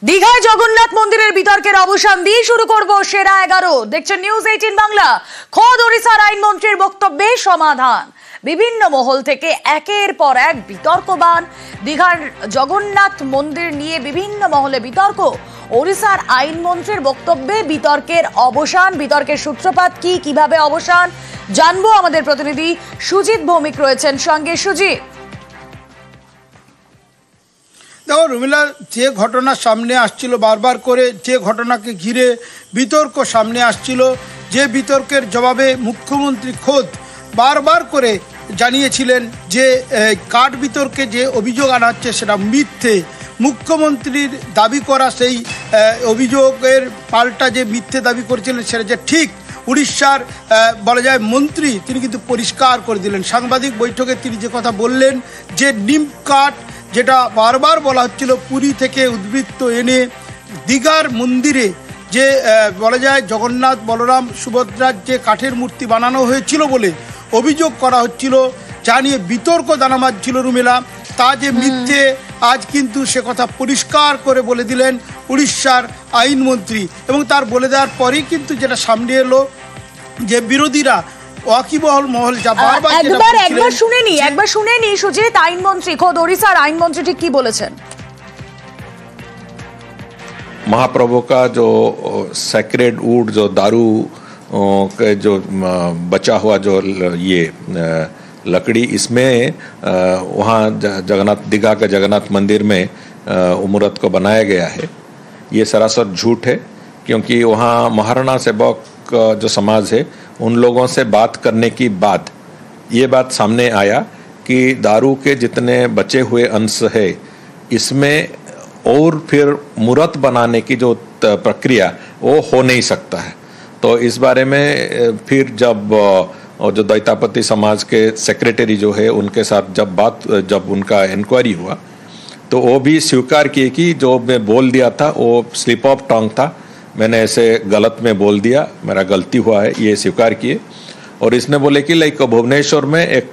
দীঘায় জগন্নাথ মন্দিরের বিতর্কের অবসান দিয়ে শুরু করব সেরা 11। দেখছেন নিউজ 18 বাংলা। খোদ ওড়িশার আইনমন্ত্রীর বক্তব্যে সমাধান। বিভিন্ন মহল থেকে একের পর এক বিতর্কবান। দীঘার জগন্নাথ মন্দির নিয়ে বিভিন্ন মহলে বিতর্ক। ওড়িশার আইনমন্ত্রীর বক্তব্যে বিতর্কের অবসান। বিতর্কের সূত্রপাত কি, কিভাবে অবসান জানবো। আমাদের প্রতিনিধি সুজিত ভৌমিক রয়েছেন সঙ্গে। সুজিত, দেখো রুমিলা, যে ঘটনা সামনে আসছিল বারবার করে, যে ঘটনাকে ঘিরে বিতর্ক সামনে আসছিল, যে বিতর্কের জবাবে মুখ্যমন্ত্রী খোদ বারবার করে জানিয়েছিলেন যে কাঠ বিতর্কে যে অভিযোগ আনা হচ্ছে সেটা মিথ্যে। মুখ্যমন্ত্রীর দাবি করা সেই অভিযোগের পাল্টা যে মিথ্যে দাবি করেছিলেন সেটা যে ঠিক, উড়িষ্যার বলা যায় মন্ত্রী তিনি কিন্তু পরিষ্কার করে দিলেন। সাংবাদিক বৈঠকে তিনি যে কথা বললেন যে নিম কাঠ যেটা বারবার বলা হচ্ছিল পুরী থেকে উদ্বৃত্ত এনে দীঘার মন্দিরে যে বলা যায় জগন্নাথ বলরাম সুভদ্রার যে কাঠের মূর্তি বানানো হয়েছিল বলে অভিযোগ করা হচ্ছিল, যা নিয়ে বিতর্ক দানা বাঁধছিল রুমেলা, তা যে মিথ্যে আজ কিন্তু সে কথা পরিষ্কার করে বলে দিলেন উড়িষ্যার আইনমন্ত্রী। এবং তার বলে দেওয়ার পরেই কিন্তু যেটা সামনে এলো যে বিরোধীরা ওয়াকিবহল মহল যা বারবার একবার শুনে নি সুজিত, আইনমন্ত্রী খোদ ওড়িশার আইনমন্ত্রী ঠিক কি বলেছেন। महाप्रभु का जो सेक्रेड वुड, जो दारू के जो बचा हुआ जो ये लकड़ी, इसमें वहाँ जगन्नाथ दीघा के जगन्नाथ मंदिर में मूर्त को बनाया गया है। ये सरासर झूठ है, क्योंकि वहाँ महाराणा सेवक जो समाज है उन लोगों से बात करने की बाद ये बात सामने आया कि दारू के जितने बचे हुए अंश है इसमें और फिर मूर्त बनाने की जो प्रक्रिया वो हो नहीं सकता है। तो इस बारे में फिर जब जो दैतापति समाज के सेक्रेटरी जो है उनके साथ जब उनका इंक्वायरी हुआ तो वो भी स्वीकार किए कि जो मैं बोल दिया था वो स्लिप ऑफ टंग था, मैंने ऐसे गलत में बोल दिया, मेरा गलती हुआ है, ये स्वीकार किए। और इसने बोले कि लाइक भुवनेश्वर में एक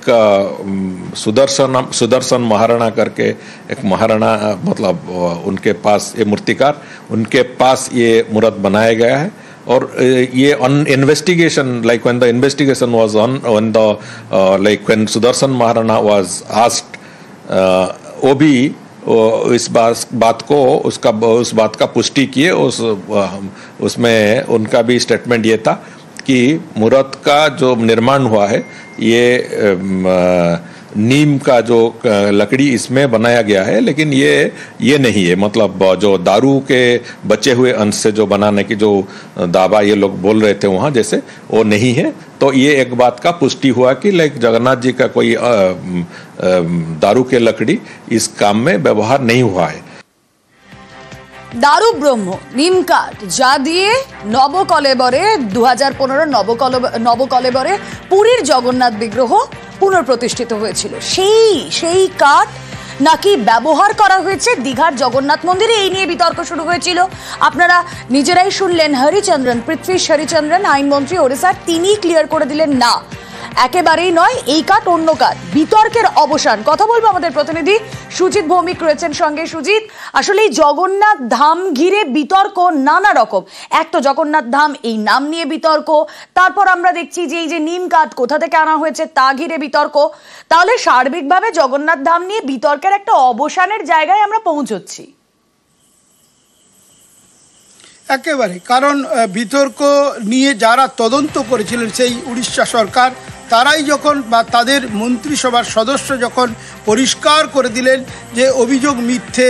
सुदर्शन महाराणा करके एक महाराणा, मतलब उनके पास ये मूर्तिकार, उनके पास ये मूर्त बनाया गया है। और ये on investigation, like when the investigation was on, when Sudarshan Maharana was asked, वो भी इस उस बात का पुष्टि किए। उसमें उनका भी स्टेटमेंट ये था कि मूर्त का जो निर्माण हुआ है ये नीम का जो लकड़ी इसमें बनाया गया है, लेकिन ये नहीं है, मतलब जो दारू के बचे हुए अंश से जो बनाने की जो दावा ये लोग बोल रहे थे वहाँ जैसे, वो नहीं है। तो ये एक बात का पुष्टि हुआ कि लाइक जगन्नाथ जी का कोई दारू के लकड़ी इस काम में व्यवहार नहीं हुआ है। দারু ব্রহ্ম নিম কাঠ যা দিয়ে নবকলেবরে 2015 নবকলেবরে পুরীর জগন্নাথ বিগ্রহ পুনঃপ্রতিষ্ঠিত হয়েছিল, সেই কাঠ নাকি ব্যবহার করা হয়েছে দীঘার জগন্নাথ মন্দিরে। এই নিয়ে বিতর্ক শুরু হয়েছিল। আপনারা নিজেরাই শুনলেন, হরিচন্দ্রন, পৃথ্বীশ হরিচন্দ্রন আইনমন্ত্রী ওড়িশার, তিনি ক্লিয়ার করে দিলেন না, একেবারেই নয়, এই কাঠ অন্য কাঠ। বিতর্কের অবসান। কথা বলবো আমাদের প্রতিনিধি সুজিত ভৌমিক রয়েছেন সঙ্গে। সুজিত, আসলে এই জগন্নাথ ধাম ঘিরে বিতর্ক নানা রকম। এক তো জগন্নাথ ধাম এই নাম নিয়ে বিতর্ক, তারপর আমরা দেখছি যে এই যে নিম কাঠ কোথা থেকে আনা হয়েছে তা ঘিরে বিতর্ক। তাহলে সার্বিকভাবে জগন্নাথ ধাম নিয়ে বিতর্কের একটা অবসানের জায়গায় আমরা পৌঁছচ্ছি। একেবারে, কারণ বিতর্ক নিয়ে যারা তদন্ত করেছিলেন সেই উড়িষ্যা সরকার, তারাই যখন বা তাদের মন্ত্রিসভার সদস্য যখন পরিষ্কার করে দিলেন যে অভিযোগ মিথ্যে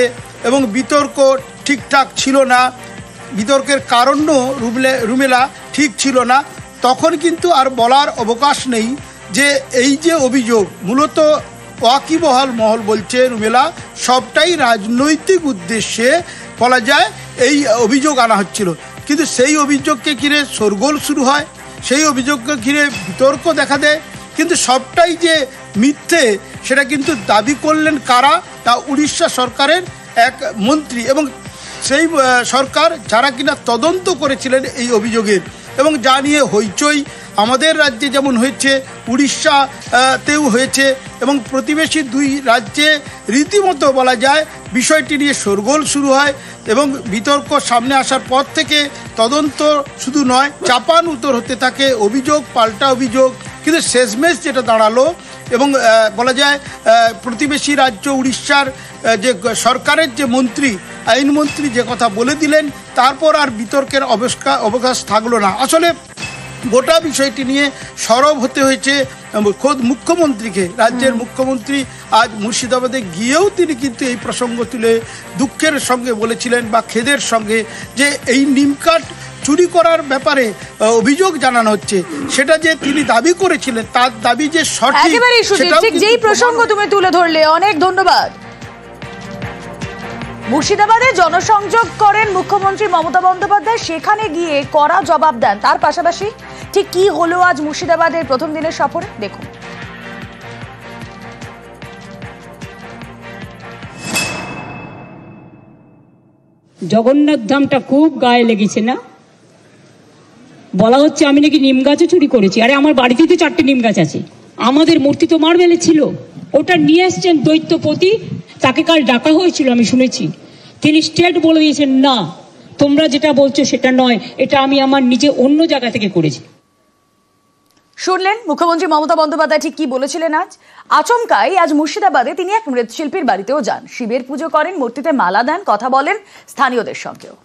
এবং বিতর্ক ঠিকঠাক ছিল না, বিতর্কের কারণও রুমেলা ঠিক ছিল না, তখন কিন্তু আর বলার অবকাশ নেই যে এই যে অভিযোগ মূলত ওয়াকিবহাল মহল বলছে রুমেলা সবটাই রাজনৈতিক উদ্দেশ্যে বলা যায় এই অভিযোগ আনা হচ্ছিল। কিন্তু সেই অভিযোগকে ঘিরে শোরগোল শুরু হয়, সেই অভিযোগকে ঘিরে বিতর্ক দেখা দেয়, কিন্তু সবটাই যে মিথ্যে সেটা কিন্তু দাবি করলেন কারা, তা উড়িষ্যা সরকারের এক মন্ত্রী এবং সেই সরকার যারা কিনা তদন্ত করেছিলেন এই অভিযোগের। এবং যা নিয়ে হইচই আমাদের রাজ্যে যেমন হয়েছে, উড়িষ্যাতেও হয়েছে এবং প্রতিবেশী দুই রাজ্যে রীতিমতো বলা যায় বিষয়টি নিয়ে শোরগোল শুরু হয় এবং বিতর্ক সামনে আসার পর থেকে তদন্ত শুধু নয় চাপান উত্তর হতে থাকে, অভিযোগ পাল্টা অভিযোগ। কিন্তু শেষমেশ যেটা দাঁড়ালো এবং বলা যায় প্রতিবেশী রাজ্য উড়িষ্যার যে সরকারের যে মন্ত্রী, আইনমন্ত্রী যে কথা বলে দিলেন, তারপর আর বিতর্কের অবকাশ থাকলো না। আসলে গোটা বিষয়টি নিয়ে সরব হতে হয়েছে খোদ মুখ্যমন্ত্রীকে। রাজ্যের মুখ্যমন্ত্রী আজ মুর্শিদাবাদে গিয়েও তিনি কিন্তু এই প্রসঙ্গ তুলে দুঃখের সঙ্গে বলেছিলেন বা খেদের সঙ্গে যে এই নিম কাঠ চুরি করার ব্যাপারে অভিযোগ জানানো হচ্ছে, সেটা যে তিনি দাবি করেছিলেন তার দাবি যে সঠিক, যেই প্রসঙ্গ তুমি তুলে ধরলে, অনেক ধন্যবাদ। মুর্শিদাবাদে জনসংযোগ করেন মুখ্যমন্ত্রী মমতা বন্দ্যোপাধ্যায়, সেখানে গিয়ে কড়া জবাব দেন। তার পাশাপাশি ঠিক কি হলো আজ মুর্শিদাবাদের প্রথম দিনের সফরে দেখুন। জগন্নাথ ধামটা খুব গায়ে লেগেছে না? বলা হচ্ছে আমি নাকি নিম গাছও চুরি করেছি। আরে আমার বাড়িতে তো 4টে নিম গাছ আছে। আমাদের মূর্তি তো মার্বেলে ছিল, ওটা নিয়ে এসছেন দৈত্যপতি, তাকে কাল ডাকা হয়েছিল আমি শুনেছি। তিনি স্টেট বলে দিয়েছেন না, তোমরা যেটা বলছো সেটা নয়, এটা আমি আমার নিজে অন্য জায়গা থেকে করেছি। শুনলেন মুখ্যমন্ত্রী মমতা বন্দ্যোপাধ্যায় ঠিক কি বলেছিলেন। আচমকাই আজ মুর্শিদাবাদে তিনি এক মৃৎশিল্পীর বাড়িতেও যান, শিবের পুজো করেন, মূর্তিতে মালা দেন, কথা বলেন স্থানীয়দের সঙ্গেও।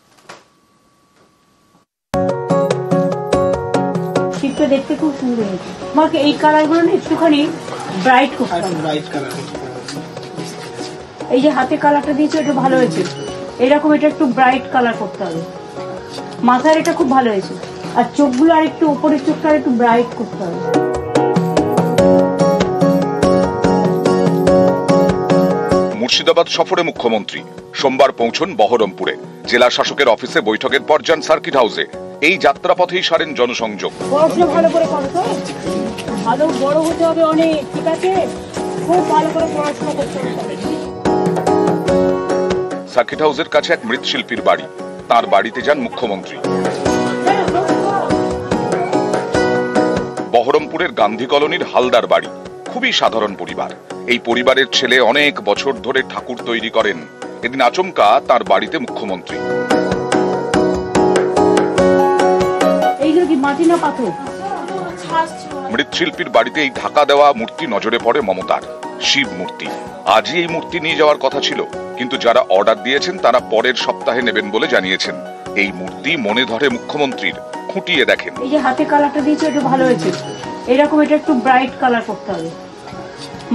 শিবটা দেখতে খুব সুন্দর হয়েছে। আমাকে এই কালারগুলো না একটুখানি ব্রাইট করতে হবে। এই যে হাতে কালারটা দিয়েছে এটা ভালো হয়েছে, এরকম এটা একটু ব্রাইট কালার করতে হবে। মাথার এটা খুব ভালো হয়েছে, আর চোখগুলো আর একটু উপরের চোখটা একটু ব্রাইট করতে হবে। মুর্শিদাবাদ সফরে মুখ্যমন্ত্রী সোমবার পৌঁছন বহরমপুরে। জেলা শাসকের অফিসে বৈঠকের পর যান সার্কিট হাউসে। এই যাত্রাপথেই সারেন জনসংযোগ। পড়াশোনা ভালো করে করো তো, ভালো বড় হতে হবে অনেক, ঠিক আছে? খুব ভালো করে পড়াশোনা করতে হবে। সার্কিট হাউসের কাছে এক মৃৎশিল্পীর বাড়ি, তার বাড়িতে যান মুখ্যমন্ত্রী। বহরমপুরের গান্ধী কলোনির হালদার বাড়ি, খুবই সাধারণ পরিবার। এই পরিবারের ছেলে অনেক বছর ধরে ঠাকুর তৈরি করেন। এদিন আচমকা তার বাড়িতে মুখ্যমন্ত্রী। মৃৎশিল্পীর বাড়িতে এই ঢাকা দেওয়া মূর্তি নজরে পড়ে মমতার, শিব মূর্তি। আজই এই মূর্তি নিয়ে যাওয়ার কথা ছিল, কিন্তু যারা অর্ডার দিয়েছেন তারা পরের সপ্তাহে নেবেন বলে জানিয়েছেন। এই মূর্তি মনে ধরে মুখ্যমন্ত্রীর, খুঁটিয়ে দেখেন। এই যে হাতে কালারটা দিয়েছে এটা ভালো হয়েছে, এরকম এটা একটু ব্রাইট কালার করতে হবে।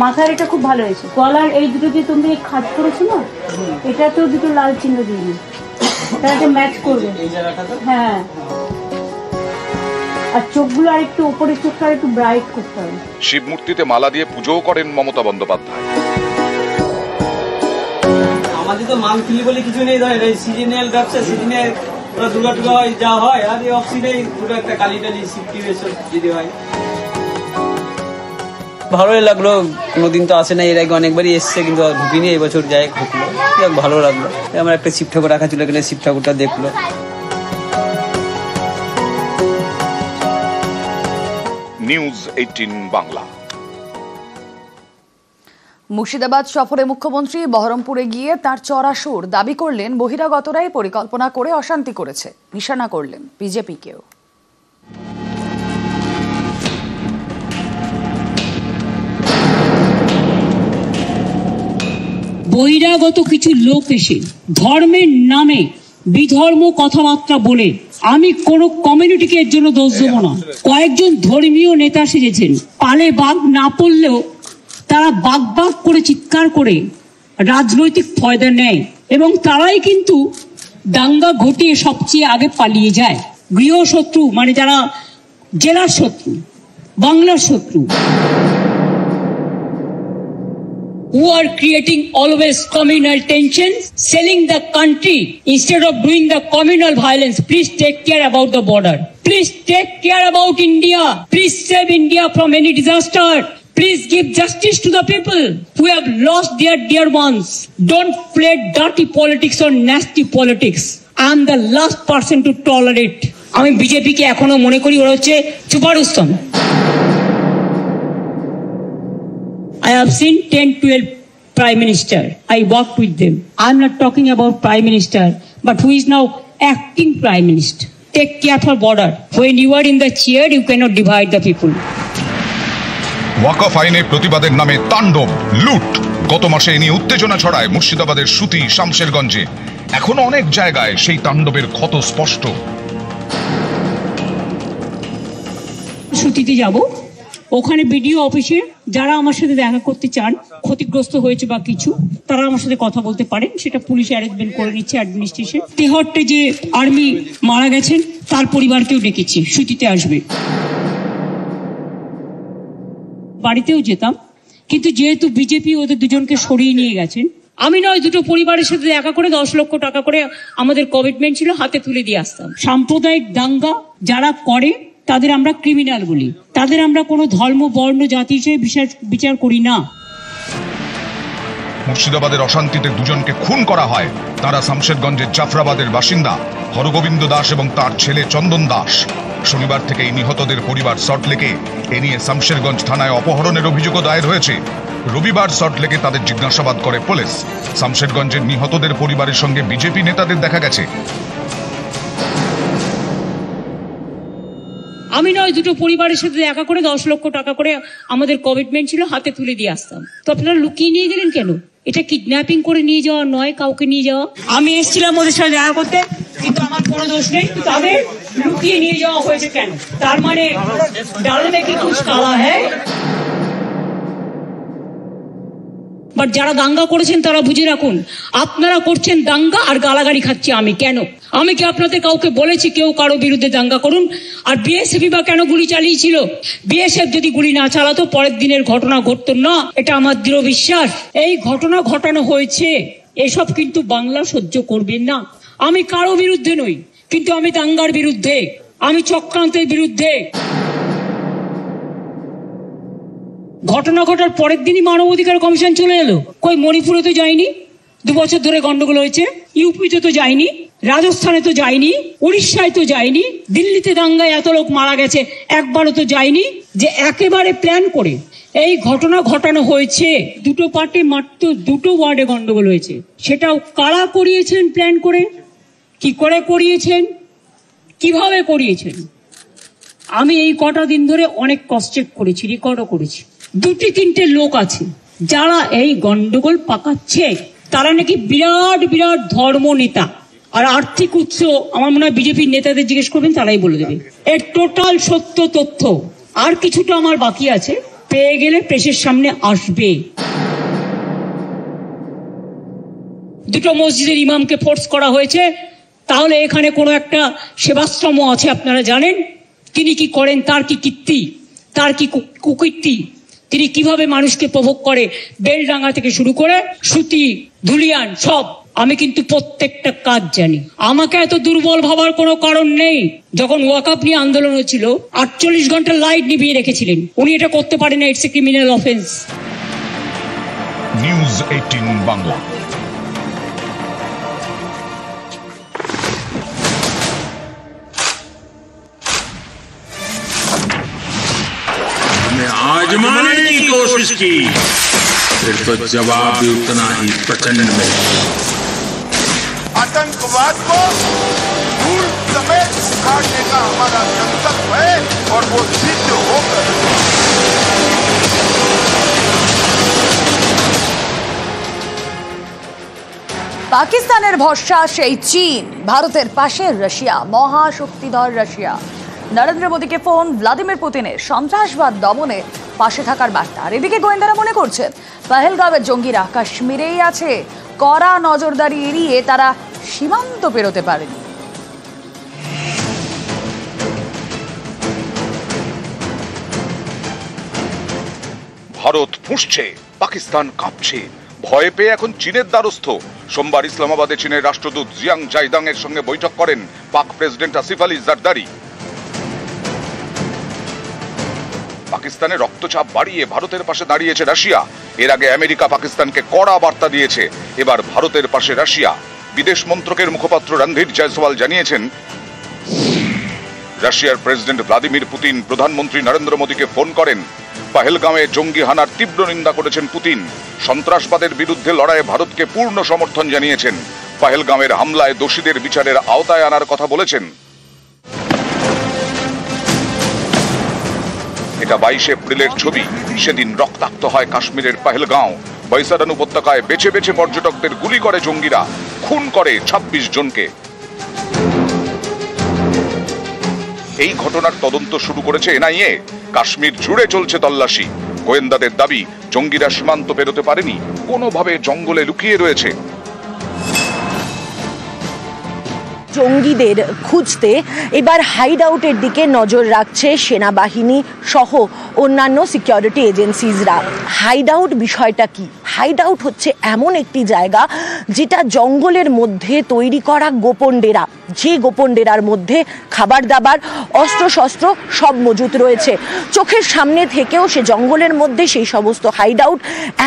মাথার এটা খুব ভালো হয়েছে, গলার এই দুটো যে তুমি খাজ করেছো না, এটাতেও দুটো লাল চিহ্ন দিয়ে দিই, তাহলে ম্যাচ করবে। হ্যাঁ, আর চোখগুলো আর একটু উপরের চোখটা একটু ব্রাইট করতে হবে। শিব মূর্তিতে মালা দিয়ে পুজোও করেন মমতা বন্দ্যোপাধ্যায়। আমাদের তো মান্থলি বলে কিছু নেই, ধরেন এই সিজনাল ব্যবসা, সিজনে দুর্গা টুগা হয় যা হয়, আর এই অফ সিজনে দুটো একটা কালী টালি শিবটি এসব যদি হয়। ভালোই লাগলো, কোনোদিন তো আসে না, এর আগে অনেকবারই এসছে কিন্তু ঢুকিনি, এই বছর যাই ঢুকলো, ভালো লাগলো। আমার একটা শিব ঠাকুর রাখা ছিল, এখানে শিব ঠাকুরটা দেখলো। নিউজ 18 বাংলা। মুর্শিদাবাদ সফরে মুখ্যমন্ত্রী বহরমপুরে গিয়ে তার চড়া সুর দাবি করলেন বহিরাগতরাই পরিকল্পনা করে অশান্তি করেছে, নিশানা করলেন বিজেপিকেও। বহিরাগত কিছু লোক এসে ধর্মের নামে বিধর্ম কথাবার্তা বলে আমি কোন কমিউনিটিকে এর জন্য দোষ দেবো না। কয়েকজন ধর্মীয় নেতা সেজেছেন, পালে বাঘ না পড়লেও তারা বাঘ বাঘ করে চিৎকার করে রাজনৈতিক ফয়দা নেয় এবং তারাই কিন্তু দাঙ্গা ঘটিয়ে সবচেয়ে আগে পালিয়ে যায়। গৃহশত্রু মানে যারা জেলার শত্রু, বাংলার শত্রু, who are creating always communal tensions, selling the country instead of doing the communal violence. Please take care about the border. Please take care about India. Please save India from any disaster. Please give justice to the people who have lost their dear ones. Don't play dirty politics or nasty politics. I am the last person to tolerate আমি বিজেপিকে এখনো মনে করি ওরা হচ্ছে সুপারস্তম। I have seen 10-12 Prime Minister. I worked with them. I'm not talking about Prime Minister, but who is now acting Prime Minister. Take care for border. When you are in the chair, you cannot divide the people. ওয়াকফ আইনে প্রতিবাদের নামে তাণ্ডব, লুট। গত মাসে এ নিয়ে উত্তেজনা ছড়ায় মুর্শিদাবাদের সুতি, শামশেরগঞ্জে। এখনো অনেক জায়গায় সেই তাণ্ডবের ক্ষত স্পষ্ট। সুতিতে যাব, ওখানে বিডিও অফিসে যারা আমার সাথে দেখা করতে চান, ক্ষতিগ্রস্ত হয়েছে বা কিছু, তারা আমার সাথে কথা বলতে পারেন। সেটা পুলিশ অ্যারেঞ্জমেন্ট করে নিচ্ছে, অ্যাডমিনিস্ট্রেশন। তেহট্টে যে আর্মি মারা গেছেন তার পরিবারকেও ডেকেছি, সুতিতে আসবে। বাড়িতেও যেতাম, কিন্তু যেহেতু বিজেপি ওদের দুজনকে সরিয়ে নিয়ে গেছেন, আমি নয় দুটো পরিবারের সাথে দেখা করে 10 লক্ষ টাকা করে আমাদের কমিটমেন্ট ছিল, হাতে তুলে দিয়ে আসতাম। সাম্প্রদায়িক দাঙ্গা যারা করে তাদের আমরা ক্রিমিনাল বলি, তাদের আমরা কোনো ধর্ম, বর্ণ, জাতি হিসেবে বিচার করি না। মুর্শিদাবাদের অশান্তিতে দুজনকে খুন করা হয়। তারা শামশেরগঞ্জের জাফরাবাদের বাসিন্দা হরগোবিন্দ দাস এবং তার ছেলে চন্দন দাস। শনিবার থেকে এই নিহতদের পরিবার সল্টলেকে এ নিয়ে শামশেরগঞ্জ থানায় অপহরণের অভিযোগও দায়ের হয়েছে। রবিবার সল্টলেকে তাদের জিজ্ঞাসাবাদ করে পুলিশ। শামশেরগঞ্জের নিহতদের পরিবারের সঙ্গে বিজেপি নেতাদের দেখা গেছে। আমি নয় দুটো পরিবারের সাথে দেখা করে 10 লক্ষ টাকা করে আমাদের কমিটমেন্ট ছিল, হাতে তুলে দিয়ে আসতাম। তো আপনারা লুকিয়ে নিয়ে গেলেন কেন? এটা কিডন্যাপিং করে নিয়ে যাওয়া নয়, কাউকে নিয়ে যাওয়া। আমি এসেছিলাম ওদের সাথে দেখা করতে, কিন্তু আমার কোনো দোষ নেই। তাদের লুকিয়ে নিয়ে যাওয়া হয়েছে কেন? তার মানে ডাল মে কি কুছ কালা হ্যায়। বাট যারা দাঙ্গা করেছেন তারা বুঝে রাখুন, আপনারা করছেন দাঙ্গা আর গালাগালি খাচ্ছি আমি। কেন? আমি কি আপনাদের কাউকে বলেছি কেউ কারো বিরুদ্ধে দাঙ্গা করুন? আর বিএসএফ বা কেন গুলি চালিয়েছিল? বিএসএফ যদি গুলি না চালাতো পরের দিনের ঘটনা ঘটতো না, এটা আমার দৃঢ় বিশ্বাস। এই ঘটনা ঘটানো হয়েছে, এসব কিন্তু বাংলা সহ্য করবেন না। আমি কারো বিরুদ্ধে নই, কিন্তু আমি দাঙ্গার বিরুদ্ধে, আমি চক্রান্তের বিরুদ্ধে। ঘটনা ঘটার পরের দিনই মানবাধিকার কমিশন চলে এলো। কই মণিপুরে তো যায়নি, 2 বছর ধরে গন্ডগোল হয়েছে। ইউপিতে তো যায়নি, রাজস্থানে তো যায়নি, উড়িষ্যায় তো যায়নি, দিল্লিতে দাঙ্গায় এত লোক মারা গেছে, একবারও তো যায়নি। যে একেবারে প্ল্যান করে এই ঘটনা ঘটানো হয়েছে। 2টো পার্টে মাত্র 2টো ওয়ার্ডে গন্ডগোল হয়েছে। সেটাও কারা করিয়েছেন প্ল্যান করে, কি করে করিয়েছেন, কিভাবে করিয়েছেন? আমি এই কটা দিন ধরে অনেক ক্রস চেক করেছি, রেকর্ডও করেছি। 2-3টে লোক আছে যারা এই গন্ডগোল পাকাচ্ছে। তারা নাকি বিরাট বিরাট ধর্ম নেতা, আর আর্থিক উৎস আমার মনে হয় বিজেপির নেতাদের জিজ্ঞেস করবেন, তারাই বলে দেবে। এর টোটাল সত্য তথ্য। আর কিছুটা আমার বাকি আছে, পেয়ে গেলে প্রেসের সামনে আসবে। 2টো মসজিদের ইমামকে ফোর্স করা হয়েছে, তাহলে এখানে কোনো একটা সেবাশ্রম আছে, আপনারা জানেন তিনি কি করেন, তার কি কীর্তি, তার কি কুকীর্তি, তিনি কিভাবে মানুষকে প্রভোগ করে, বেলডাঙ্গা থেকে শুরু করে সুতি, ধুলিয়ান, সব। আমি কিন্তু প্রত্যেকটা কাজ জানি। আমাকে এত দুর্বল ভাবার কোনো কারণ নেই। যখন ওয়াকআপ নিয়ে আন্দোলন হয়েছিল 48 ঘন্টা লাইট নিভিয়ে রেখেছিলেন, উনি এটা করতে পারেন না, it's a criminal offence. News 18 Bangla. आजमाने की कोशिश की, फिर तो जवाब भी उतना ही प्रचंड मिला। आतंकवाद को धूल समेत उखाड़ने का हमारा संकल्प है और वो सिद्ध होकर পাকিস্তানের ভরসা সেই চীন, ভারতের পাশে রাশিয়া, মহাশক্তিধর রাশিয়া। নরেন্দ্র মোদীকে ফোন ভ্লাদিমির পুতিনের, সন্ত্রাসবাদ দমনে পাশে থাকার বার্তা। আর এদিকে গোয়েন্দারা মনে করছেন পহেলগাঁওয়ের জঙ্গিরা কাশ্মীরেই আছে, কড়া নজরদারি এড়িয়ে তারা সীমান্ত পেরোতে পারেনি। ভারত ফুঁসছে, পাকিস্তান কাঁপছে, ভয় পেয়ে এখন চীনের দ্বারস্থ। সোমবার ইসলামাবাদে চীনের রাষ্ট্রদূত জিয়াং জাইদাং এর সঙ্গে বৈঠক করেন পাক প্রেসিডেন্ট আসিফ আলী জারদারি। পাকিস্তানের রক্তচাপ বাড়িয়ে ভারতের পাশে দাঁড়িয়েছে রাশিয়া। এর আগে আমেরিকা পাকিস্তানকে কড়া বার্তা দিয়েছে, এবার ভারতের পাশে রাশিয়া। বিদেশ মন্ত্রকের মুখপাত্র রণধীর জয়সওয়াল জানিয়েছেন, রাশিয়ার প্রেসিডেন্ট ভ্লাদিমির পুতিন প্রধানমন্ত্রী নরেন্দ্র মোদীকে ফোন করেন। পহেলগাঁওয়ে জঙ্গি হানার তীব্র নিন্দা করেছেন পুতিন। সন্ত্রাসবাদের বিরুদ্ধে লড়াইয়ে ভারতকে পূর্ণ সমর্থন জানিয়েছেন। পহেলগাঁওয়ের হামলায় দোষীদের বিচারের আওতায় আনার কথা বলেছেন। এটা 22 এপ্রিলের ছবি। সেদিন রক্তাক্ত হয় কাশ্মীরের পহেলগাঁও। বৈসারান উপত্যকায় বেছে বেছে পর্যটকদের গুলি করে জঙ্গিরা, খুন করে 26 জনকে। এই ঘটনার তদন্ত শুরু করেছে এনআইএ। কাশ্মীর জুড়ে চলছে তল্লাশি। গোয়েন্দাদের দাবি, জঙ্গিরা সীমান্ত পেরোতে পারেনি, কোনোভাবে জঙ্গলে লুকিয়ে রয়েছে। জঙ্গিদের খুঁজতে এবার হাইড আউটের দিকে নজর রাখছে সেনাবাহিনী সহ অন্যান্য সিকিউরিটি এজেন্সিজরা। হাইড আউট বিষয়টা কি? হাইড আউট হচ্ছে এমন একটি জায়গা যেটা জঙ্গলের মধ্যে তৈরি করা গোপন ডেরা, যে গোপন ডেরার মধ্যে খাবার দাবার, অস্ত্রশস্ত্র সব মজুত রয়েছে। চোখের সামনে থেকেও সে জঙ্গলের মধ্যে সেই সমস্ত হাইড আউট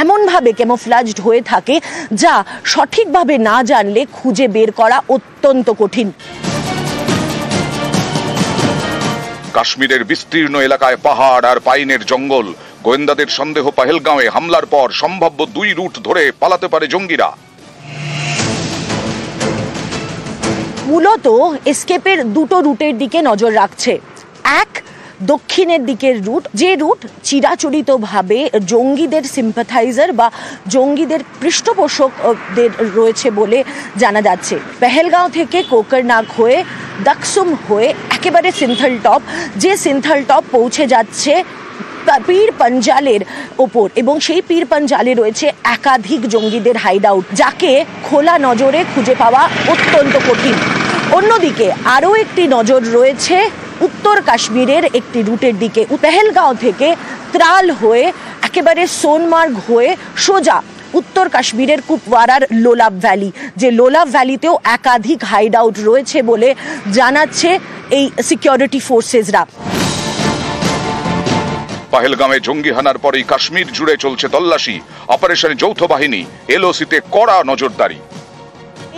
এমনভাবে ক্যামোফ্লাজড হয়ে থাকে যা সঠিকভাবে না জানলে খুঁজে বের করা অত্যন্ত কঠিন। কাশ্মীরের বিস্তীর্ণ এলাকায় পাহাড় আর পাইনের জঙ্গল। গোয়েন্দাদের সন্দেহ, পহেলগাঁওয়ে হামলার পর সম্ভাব্য 2 রুট ধরে পালাতে পারে জঙ্গিরা। মূলত এসকেপের 2টো রুটের দিকে নজর রাখছে। এক, দক্ষিণের দিকের রুট, যে রুট চিরাচরিতভাবে জঙ্গিদের সিম্পাথাইজার বা জঙ্গিদের পৃষ্ঠপোষকদের রয়েছে বলে জানা যাচ্ছে। পহেলগাঁও থেকে কোকরনাগ হয়ে দাকসুম হয়ে একেবারে সিনথল টপ, যে সিনথল টপ পৌঁছে যাচ্ছে পীর পাঞ্জালের ওপর, এবং সেই পীর পাঞ্জালে রয়েছে একাধিক জঙ্গিদের হাইড আউট, যাকে খোলা নজরে খুঁজে পাওয়া অত্যন্ত কঠিন। অন্যদিকে আরও একটি নজর রয়েছে উত্তর কাশ্মীরের একটি রুটের দিকে। পহেলগাঁও থেকে ত্রাল হয়ে একেবারে সোনমার্গ হয়ে সোজা উত্তর কাশ্মীরের কুপওয়ারার লোলাব ভ্যালি, যে লোলাব ভ্যালিতেও একাধিক হাইড আউট রয়েছে বলে জানাচ্ছে এই সিকিউরিটি ফোর্সেসরা। পহেলগাঁওয়ে জঙ্গি হানার পরেই কাশ্মীর জুড়ে চলছে তল্লাশি। অপারেশনে যৌথ বাহিনী, এলওসিতে কড়া নজরদারি।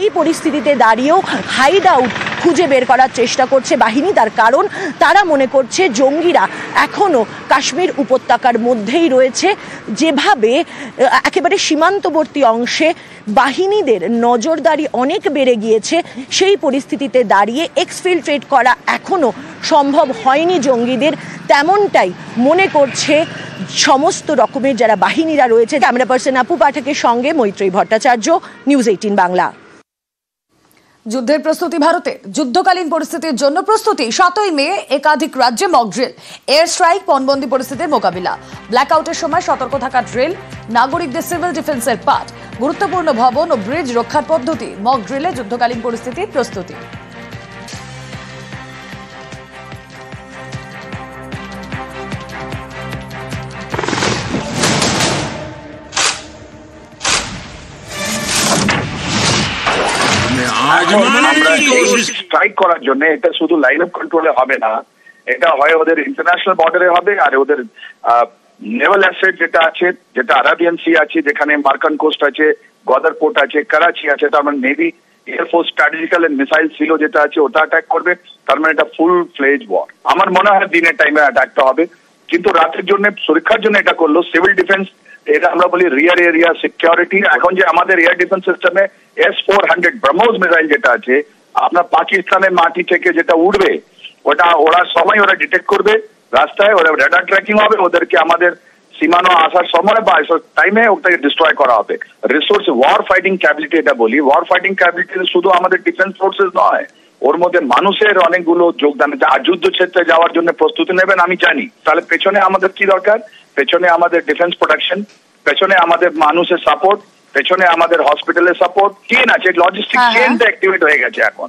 এই পরিস্থিতিতে দাঁড়িয়েও হাইড আউট খুঁজে বের করার চেষ্টা করছে বাহিনী। তার কারণ, তারা মনে করছে জঙ্গিরা এখনো কাশ্মীর উপত্যকার মধ্যেই রয়েছে। যেভাবে একেবারে সীমান্তবর্তী অংশে বাহিনীদের নজরদারি অনেক বেড়ে গিয়েছে, সেই পরিস্থিতিতে দাঁড়িয়ে এক্সফিল্ট্রেট করা এখনো সম্ভব হয়নি জঙ্গিদের, তেমনটাই মনে করছে সমস্ত রকমের যারা বাহিনীরা রয়েছে। ক্যামেরা পার্সন আপু পাঠকের সঙ্গে মৈত্রী ভট্টাচার্য, নিউজ 18 বাংলা। যুদ্ধের প্রস্তুতি ভারতে। যুদ্ধকালীন পরিস্থিতির জন্য প্রস্তুতি। 7ই মে একাধিক রাজ্যে মক ড্রিল, এয়ার স্ট্রাইক, পণবন্দি পরিস্থিতির মোকাবিলা। ব্ল্যাকআউটের সময় সতর্ক থাকা ড্রিল, নাগরিকদের সিভিল ডিফেন্সের পাঠ, গুরুত্বপূর্ণ ভবন ও ব্রিজ রক্ষার পদ্ধতি। মক ড্রিলে যুদ্ধকালীন পরিস্থিতির প্রস্তুতি। স্ট্রাইক করার জন্য এটা শুধু লাইন অফ কন্ট্রোলে হবে না, এটা হয় ওদের ইন্টারন্যাশনাল বর্ডারে হবে, আর ওদের নেভাল অ্যাসেট যেটা আছে, যেটা আরাবিয়ান সি আছে, যেখানে মার্কান কোস্ট আছে, গদার পোর্ট আছে, করাচি আছে, তার মানে navy, air force, strategical and missile ছিল যেটা আছে, ওটা অ্যাটাক করবে। তার মানে এটা ফুল ফ্লেজ ওয়ার। আমার মনে হয় দিনের টাইমে অ্যাটাকটা হবে, কিন্তু রাতের জন্য সুরক্ষার জন্য এটা করলো। সিভিল ডিফেন্স, এটা আমরা বলি রিয়ার এরিয়া সিকিউরিটি। এখন যে আমাদের এয়ার ডিফেন্স সিস্টেমে S-400 ব্রহ্মোস মিসাইল যেটা আছে, আপনার পাকিস্তানের মাটি থেকে যেটা উঠবে, ওটা ওরা সময় ওরা ডিটেক্ট করবে রাস্তায়, ওরা রেডার ট্র্যাকিং হবে, ওদেরকে আমাদের সীমানো আসার সময় বা টাইমে ওটাকে ডিস্ট্রয় করা হবে। রিসোর্স ওয়ার ফাইটিং ক্যাপাবিলিটি এটা বলি। ওয়ার ফাইটিং ক্যাপাবিলিটি শুধু আমাদের ডিফেন্স ফোর্সেস নয়, ওর মধ্যে মানুষের অনেকগুলো যোগদান। যুদ্ধক্ষেত্রে যাওয়ার জন্য প্রস্তুতি নেবেন আমি জানি, তাহলে পেছনে আমাদের কি দরকার? পেছনে আমাদের ডিফেন্স প্রোটেকশন, পেছনে আমাদের মানুষের সাপোর্ট, পেছনে আমাদের হসপিটালের সাপোর্ট, চেন আছে, লজিস্টিক চেনটা অ্যাক্টিভেট হয়ে গেছে এখন।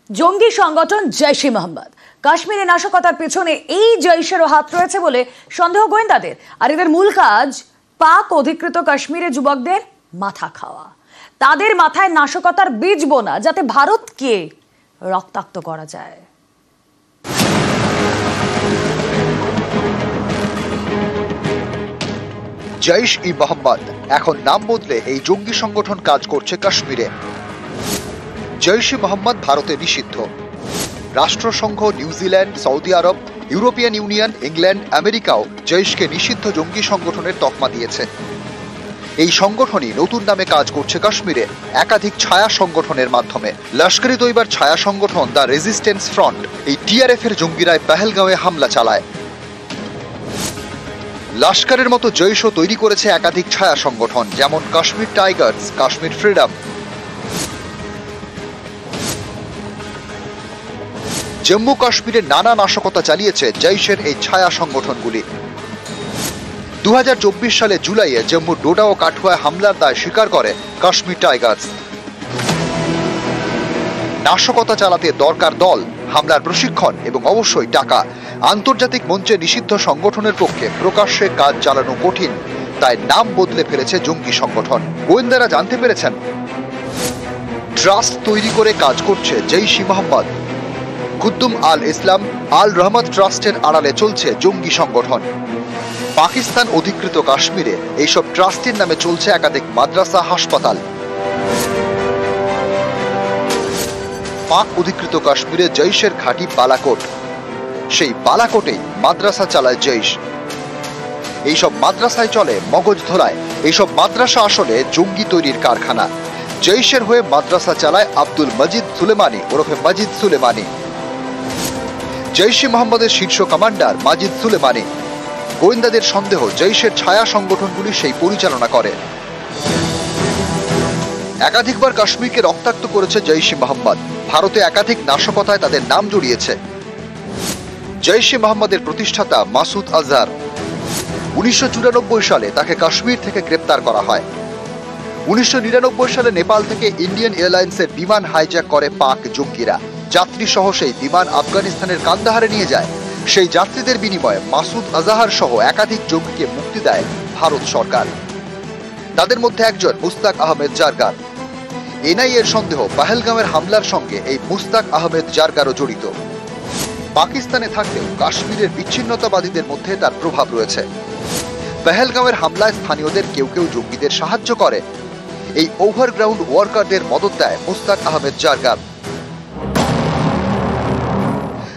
জঙ্গি সংগঠন জৈশ-ই মোহাম্মদ কাশ্মীরে নাশকতার পেছনে এই জৈশেরও হাত রয়েছে বলে সন্দেহ গোয়েন্দাদের। আর এদের মূল কাজ পাক অধিকৃত কাশ্মীরে যুবকদের মাথা খাওয়া, তাদের মাথায় নাশকতার বীজ বোনা, যাতে ভারতকে রক্তাক্ত করা যায়। জৈশ-ই-মোহাম্মদ এখন নাম বদলে এই জঙ্গি সংগঠন কাজ করছে কাশ্মীরে। জৈশ-ই-মোহাম্মদ ভারতে নিষিদ্ধ, রাষ্ট্রসংঘ, নিউজিল্যান্ড, সৌদি আরব, ইউরোপিয়ান ইউনিয়ন, ইংল্যান্ড, আমেরিকাও জৈশকে নিষিদ্ধ জঙ্গি সংগঠনের তকমা দিয়েছে। এই সংগঠনই নতুন নামে কাজ করছে কাশ্মীরে একাধিক ছায়া সংগঠনের মাধ্যমে। লস্কর ই তৈবার ছায়া সংগঠন দ্য রেজিস্ট্যান্স ফ্রন্ট এই টিআরএফ এর জঙ্গিরাই পেহেলগাঁওয়ে হামলা চালায়। লস্করের মতো জৈশও তৈরি করেছে একাধিক ছায়া সংগঠন, যেমন কাশ্মীর টাইগার্স, কাশ্মীর ফ্রিডম। জম্মু কাশ্মীরে নানা নাশকতা চালিয়েছে জৈশের এই ছায়া সংগঠনগুলি। 2024 সালে জুলাইয়ে জম্মু ডোডা ও কাঠুয়ায় হামলার দায় স্বীকার করে কাশ্মীর টাইগার্স। নাশকতা চালাতে দরকার দল, হামলার প্রশিক্ষণ এবং অবশ্যই টাকা। আন্তর্জাতিক মঞ্চে নিষিদ্ধ সংগঠনের পক্ষে প্রকাশ্যে কাজ চালানো কঠিন, তাই নাম বদলে ফেলেছে জঙ্গি সংগঠন। গোয়েন্দারা জানতে পেরেছেন ট্রাস্ট তৈরি করে কাজ করছে জৈশ-ই মোহাম্মদ। খুদ্দুম আল ইসলাম আল রহমত ট্রাস্টের আড়ালে চলছে জঙ্গি সংগঠন। পাকিস্তান অধিকৃত কাশ্মীরে এইসব ট্রাস্টের নামে চলছে একাধিক মাদ্রাসা, হাসপাতাল। পাক অধিকৃত কাশ্মীরে জৈশের ঘাঁটি বালাকোট, সেই বালাকোটেই মাদ্রাসা চালায় জৈশ। এইসব মাদ্রাসায় চলে মগজ ধোলায়। এইসব মাদ্রাসা আসলে জঙ্গি তৈরির কারখানা। জৈশের হয়ে মাদ্রাসা চালায় আব্দুল মজিদ সুলেমানি ওরফে মাজিদ সুলেমানি। জৈশ-ই মোহাম্মদের শীর্ষ কমান্ডার মাজিদ সুলেমানি। গোয়েন্দাদের সন্দেহ জৈশের ছায়া সংগঠনগুলি সেই পরিচালনা করে। একাধিকবার কাশ্মীরকে রক্তাক্ত করেছে জৈশ-ই মোহাম্মদ। ভারতে একাধিক নাশকতায় তাদের নাম জড়িয়েছে। জৈশ-ই মোহাম্মদের প্রতিষ্ঠাতা মাসুদ আজহার 1994 সালে তাকে কাশ্মীর থেকে গ্রেপ্তার করা হয়। 1999 সালে নেপাল থেকে ইন্ডিয়ান এয়ারলাইন্সের বিমান হাইজ্যাক করে পাক জঙ্গিরা। যাত্রী সহ সেই বিমান আফগানিস্তানের কান্দাহারে নিয়ে যায়। সেই যাত্রীদের বিনিময়ে মাসুদ আজহার সহ একাধিক জঙ্গিকে মুক্তি দেয় ভারত সরকার। তাদের মধ্যে একজন মুস্তাক আহমেদ জারগার। এনআইএর সন্দেহ পেহেলগাঁওয়ের হামলার সঙ্গে এই মুস্তাক আহমেদ জারগারও জড়িত। পাকিস্তানে থাকলেও কাশ্মীরের বিচ্ছিন্নতাবাদীদের মধ্যে তার প্রভাব রয়েছে। পেহেলগাঁওয়ের হামলায় স্থানীয়দের কেউ কেউ জঙ্গিদের সাহায্য করে। এই ওভারগ্রাউন্ড ওয়ার্কারদের মদত দেয় মুস্তাক আহমেদ জারগার।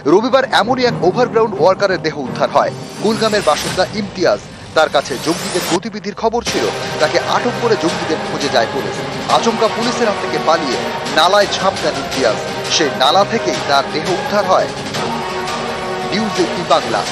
রবিবার এমনই এক ওভারগ্রাউন্ড ওয়ার্কারের দেহ উদ্ধার হয়। কুলগামের বাসিন্দা ইমতিয়াজ। তার কাছে জঙ্গিদের গতিবিধির খবর ছিল। তাকে আটক করে জঙ্গিদের খুঁজে যায় পুলিশ। আচমকা পুলিশের হাত থেকে পালিয়ে নালায় ঝাঁপ দেন ইমতিয়াজ। সেই নালা থেকেই তার দেহ উদ্ধার হয়। নিউজ 18 বাংলা।